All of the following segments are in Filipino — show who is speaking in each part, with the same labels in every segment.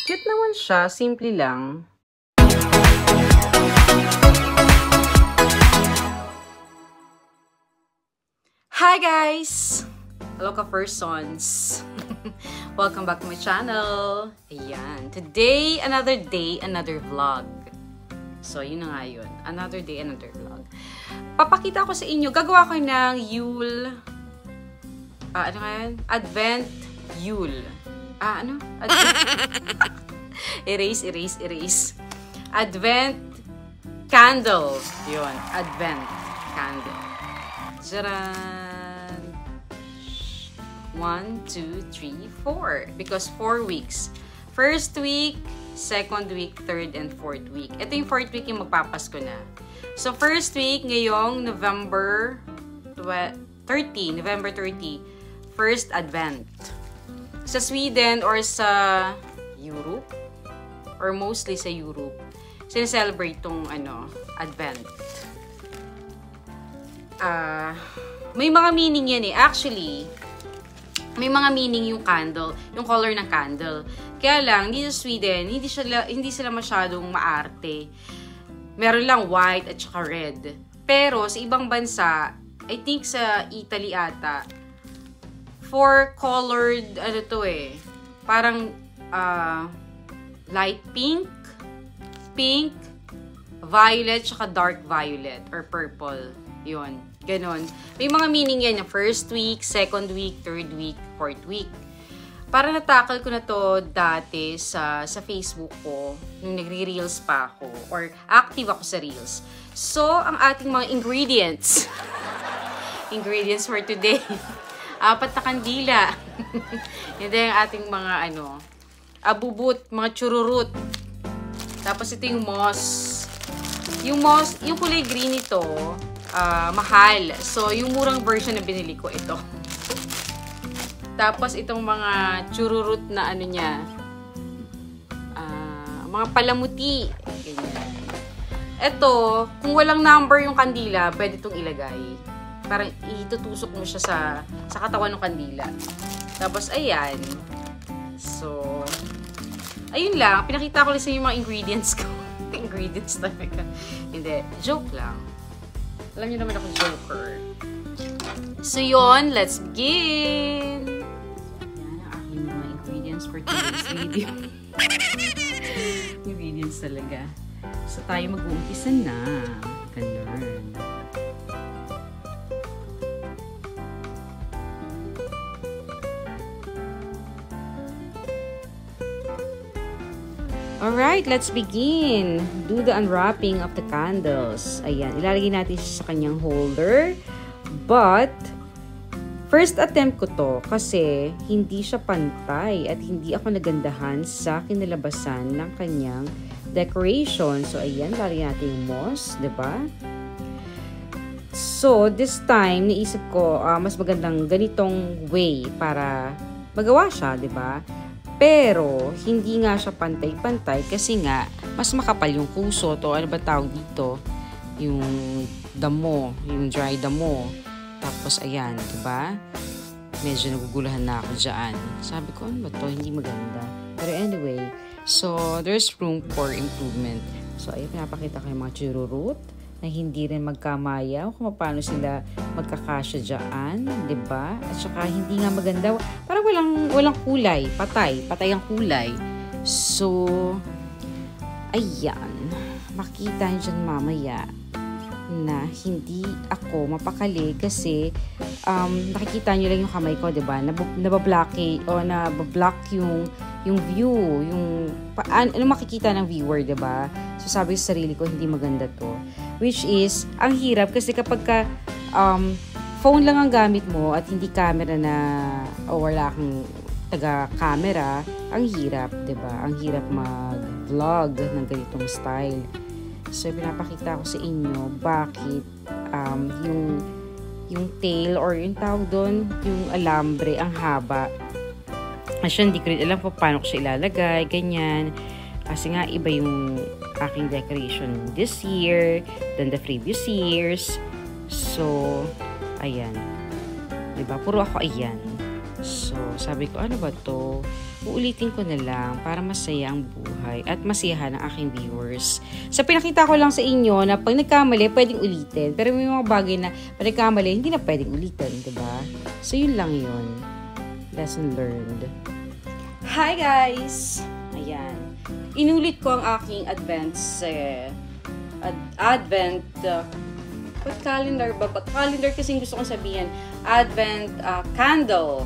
Speaker 1: Cute naman siya. Simple lang. Hi guys! Hello ka-persons! Welcome back to my channel. Ayan. Today, another day, another vlog. So, yun na nga yun. Another day, another vlog. Papakita ko sa inyo. Gagawa ko ng Yule. Ano nga yan? Advent Yule. Ano? Erase. Advent candle. Yun. Advent candle. Jaran! 1, 2, 3, 4. Because 4 weeks. First week, second week, third, and fourth week. Ito yung fourth week yung magpapasko na. So, first week, ngayong November 30. First Advent. Sa Sweden or sa Europe, or mostly sa Europe, sineselebrate tong Advent. May mga meaning yan eh. Actually, may mga meaning yung candle, yung color ng candle. Kaya lang, dito sa Sweden, hindi sila masyadong maarte. Meron lang white at saka red. Pero sa ibang bansa, I think sa Italy ata, four-colored, parang light pink, violet, saka dark violet, or purple. Yun, ganon. May mga meaning yan na first week, second week, third week, fourth week. Para natakal ko na to dati sa Facebook ko, nung nagre-reels pa ako, or active ako sa reels. So, ang ating mga ingredients, ingredients for today, 4 na kandila. Hindi yung ating mga abubot, mga chururut. Tapos ito yung moss. Yung moss, yung kulay green ito, mahal. So, yung murang version na binili ko, ito. Tapos, itong mga chururut na mga palamuti. Ganyan. Ito, kung walang number yung kandila, pwede itong ilagay. Parang itutusok mo siya sa katawan ng kandila. Tapos, ayan. So, ayun lang. Pinakita ko lang sa yung mga ingredients ko. Ingredients talaga. Hindi. Joke lang. Alam niyo naman ako joker. So, yun. Let's begin! Yan ang aking mga ingredients for today's video. Ingredients talaga. So, tayo mag-uumpisa na. Ganun. Alright, let's begin. Do the unwrapping of the candles. Ayan, ilalagay natin siya sa kanyang holder. But, first attempt ko to kasi hindi siya pantay at hindi ako nagandahan sa kinalabasan ng kanyang decoration. So, ayan, lalagyan natin yung moss, diba? So, this time, naisip ko, mas magandang ganitong way para magawa siya, diba? Pero, hindi nga siya pantay-pantay kasi nga, mas makapal yung kusot o ano ba tawag dito? Yung damo, yung dry damo. Tapos, ayan, diba? Medyo nagugulahan na ako dyan. Sabi ko, ano ba to? Hindi maganda. Pero anyway, so, there's room for improvement. So, ayan, pinapakita ko yung mga chururut na hindi rin magkamayaw kung paano sila magkakasya dyan, diba? At saka hindi nga maganda, parang walang kulay, patay ang kulay. So, ayan, makita nyo dyan mamaya na hindi ako mapakali kasi nakikita nyo lang yung kamay ko, diba? Nabablock yung view, ano makikita ng viewer, diba? So, sabi sa sarili ko, hindi maganda to. Which is, ang hirap kasi kapag phone lang ang gamit mo at hindi camera na, o wala kang taga-camera, ang hirap, diba? Ang hirap mag-vlog ng ganitong style. So, pinapakita ko sa inyo bakit yung tail or yung tawag doon, yung alambre, ang haba. Asya, hindi ko rin alam kung paano ko siya ilalagay, ganyan. Kasi nga, iba yung aking decoration this year than the previous years. So, ayan. Diba? Puro ako ayan. So, sabi ko, ano ba to? uulitin ko na lang para masaya ang buhay at masiyahan ang aking viewers. Sa pinakita ko lang sa inyo na pag nagkamali, pwedeng ulitin. Pero may mga bagay na pag nagkamali, hindi na pwedeng ulitin, diba? So, yun lang yun. Lesson learned. Hi guys! Ayan. Inulit ko ang aking Advent calendar ba? Calendar kasi gusto kong sabihin. Advent candle.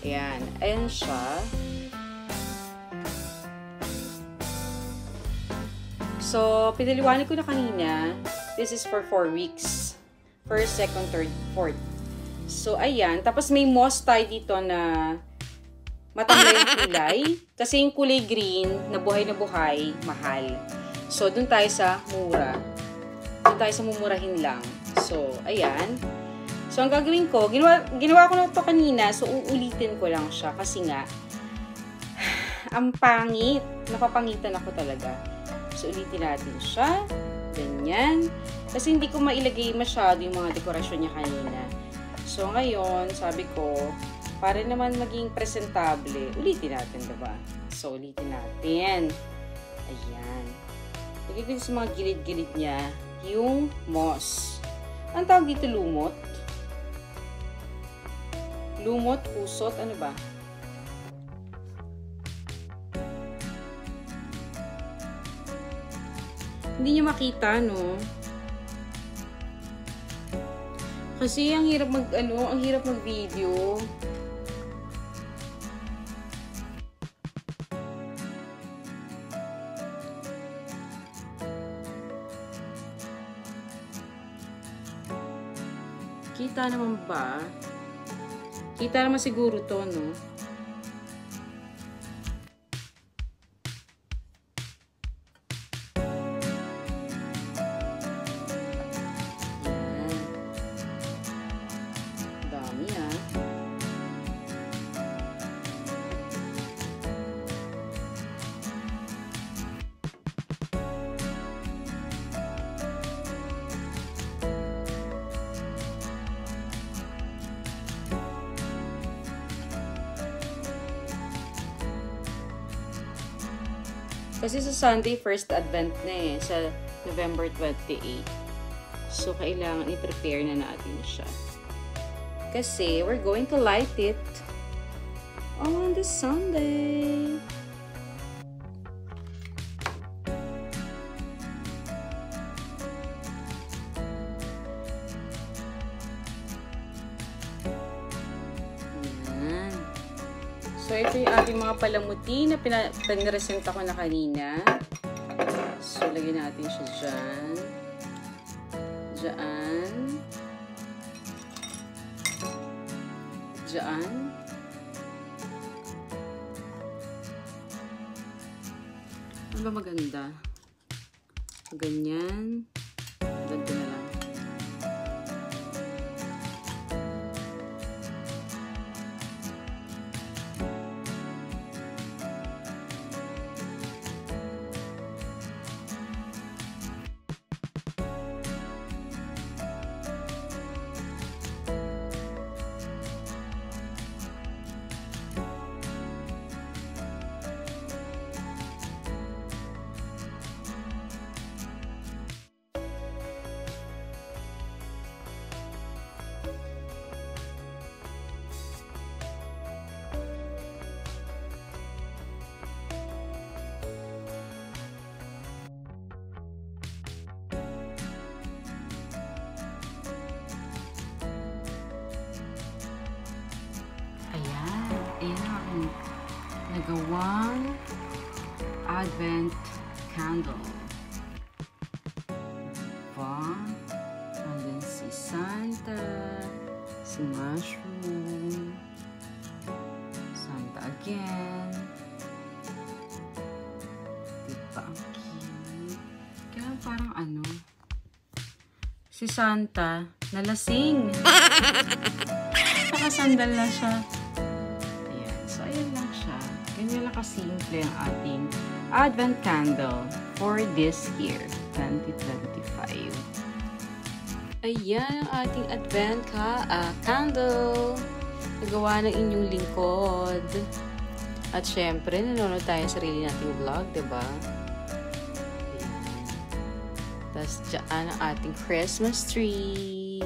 Speaker 1: Ayan. Ayan siya. So, pinaliwanag ko na kanina. This is for 4 weeks. First, second, third, fourth. So, ayan. Tapos may moss tayo dito na matanda yung kulay. Kasi yung kulay green, na buhay, mahal. So, dun tayo sa mura. Dun tayo sa mumurahin lang. So, ayan. So, ang gagawin ko, ginawa ko na ito kanina. So, uulitin ko lang siya. Kasi nga, ang pangit. Napapangitan ako talaga. So, ulitin natin siya. Ganyan. Kasi hindi ko mailagay masyado yung mga dekorasyon niya kanina. So, ngayon, sabi ko, para naman maging presentable, ulitin natin, diba? So, ulitin natin. Ayan. Lagay ko sa mga gilid-gilid niya, yung moss. Ang tawag dito, lumot? Lumot, pusot, ano ba? Hindi niyo makita, no? Kasi ang hirap mag-video. Kita naman ba? Kita naman siguro to, no? Yan. Dami, ah. Kasi sa Sunday, first Advent na eh, sa November 28. So, kailangan i-prepare na natin siya. Kasi, we're going to light it on the Sunday. So, ito yung ating mga palamuti na pinaresenta ko na kanina. So, lagyan natin siya dyan. Dyan. Dyan. Ano ba maganda? Ganyan. Ganito na lang. Nagawang Advent candle. Diba? Andun si Santa, si Mushroom, Santa again. Diba? Ang cute. Kaya parang ano, si Santa nalasing. Nakasandal na siya. So, ayan lang siya. Ganyan lang kasimple ang ating Advent candle for this year, 2025. Ayan ang ating Advent candle. Nagawa ng inyong lingkod. At syempre, nanonood tayo sa sarili nating vlog, diba? Tapos dyan ang ating Christmas tree.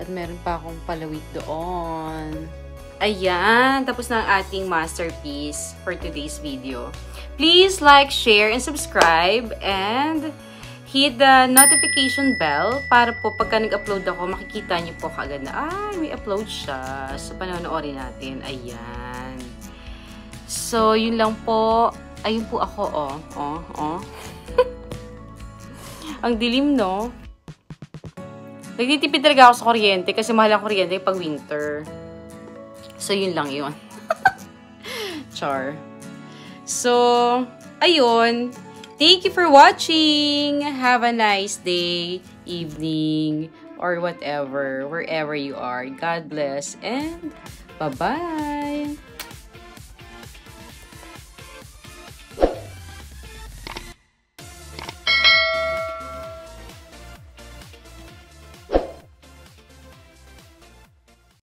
Speaker 1: At meron pa akong palawit doon. Ayan, tapos na ang ating masterpiece for today's video. Please like, share, and subscribe. And hit the notification bell para po pagka nag-upload ako, makikita niyo po kaagad na, ay, may upload siya. So, panonoorin natin. Ayan. So, yun lang po. Ayun po ako, oh. Ang dilim, no? Nagtitipid talaga ako sa kuryente kasi mahal ang kuryente pag winter. So, yun lang yun. Char. So, ayun. Thank you for watching. Have a nice day, evening, or whatever, wherever you are. God bless and bye-bye.